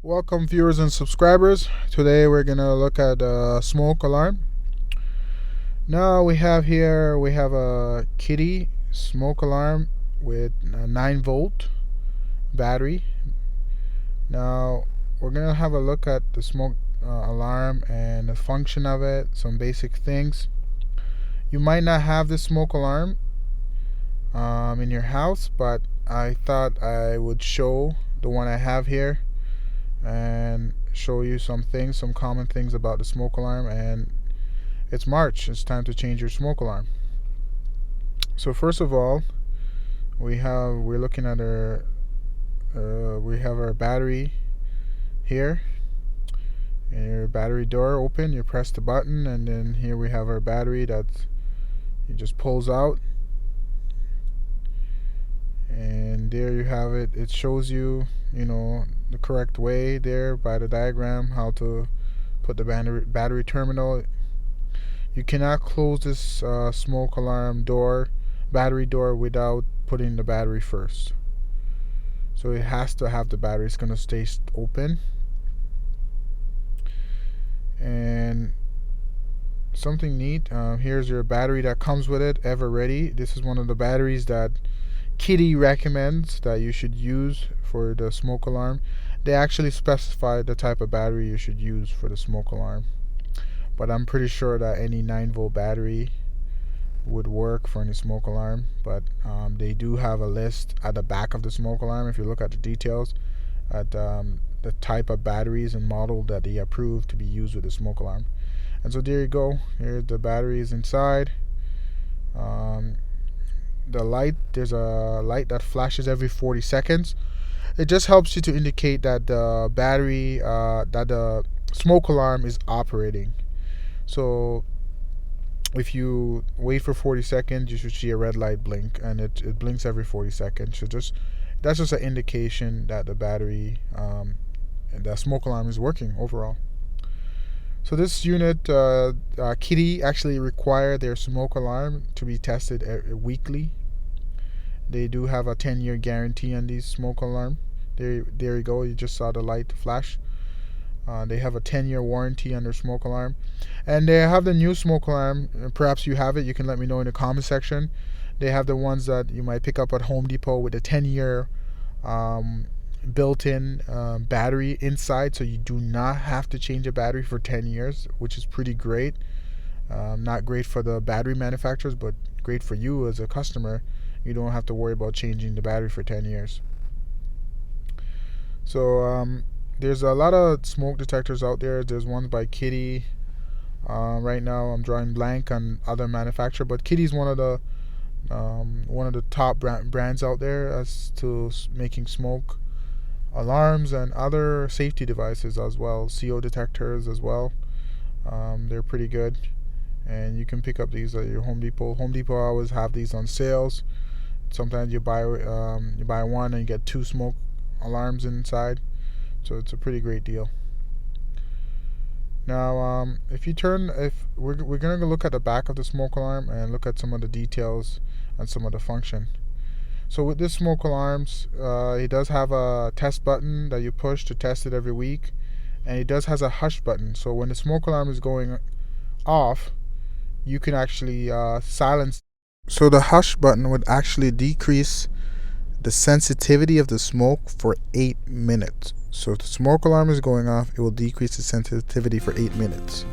Welcome viewers and subscribers. Today we're gonna look at a smoke alarm. Now we have a Kidde smoke alarm with a 9-volt battery. Now we're gonna have a look at the smoke alarm and the function of it, some basic things. You might not have this smoke alarm in your house, but I thought I would show the one I have here and show you some common things about the smoke alarm. And it's March, it's time to change your smoke alarm. So first of all, we're looking at we have our battery here, and your battery door open, you press the button, and then here we have our battery that you just pulls out, and there you have it. It shows you the correct way there by the diagram how to put the battery terminal. You cannot close this smoke alarm battery door without putting the battery first. So it has to have the battery. It's going to stay open. And something neat, here's your battery that comes with it, ever ready. This is one of the batteries that Kidde recommends that you should use for the smoke alarm. They actually specify the type of battery you should use for the smoke alarm, but I'm pretty sure that any 9-volt battery would work for any smoke alarm. But they do have a list at the back of the smoke alarm, if you look at the details, at the type of batteries and model that they approve to be used with the smoke alarm. And so there you go. Here's the batteries inside. The light, there's a light that flashes every 40 seconds. It just helps you to indicate that the battery, that the smoke alarm is operating. So if you wait for 40 seconds, you should see a red light blink, and it blinks every 40 seconds. So that's just an indication that the battery, the smoke alarm is working overall. So this unit, Kidde actually require their smoke alarm to be tested weekly. They do have a 10-year guarantee on these smoke alarm. There you go. You just saw the light flash. They have a 10-year warranty on their smoke alarm, and they have the new smoke alarm. Perhaps you have it. You can let me know in the comment section. They have the ones that you might pick up at Home Depot with a 10-year built-in battery inside, so you do not have to change a battery for 10 years, which is pretty great. Not great for the battery manufacturers, but great for you as a customer. You don't have to worry about changing the battery for 10 years. So there's a lot of smoke detectors out there. There's ones by Kidde. Right now I'm drawing blank on other manufacturer, but Kidde's one of the top brands out there as to making smoke alarms and other safety devices as well, CO detectors as well. They're pretty good, and you can pick up these at your Home Depot. Home Depot always have these on sales. Sometimes you buy one and you get 2 smoke alarms inside, so it's a pretty great deal. Now, if we're gonna look at the back of the smoke alarm and look at some of the details and some of the function. So with this smoke alarms, it does have a test button that you push to test it every week, and it does has a hush button. So when the smoke alarm is going off, you can actually silence. So the hush button would actually decrease the sensitivity of the smoke for 8 minutes. So if the smoke alarm is going off, it will decrease the sensitivity for 8 minutes.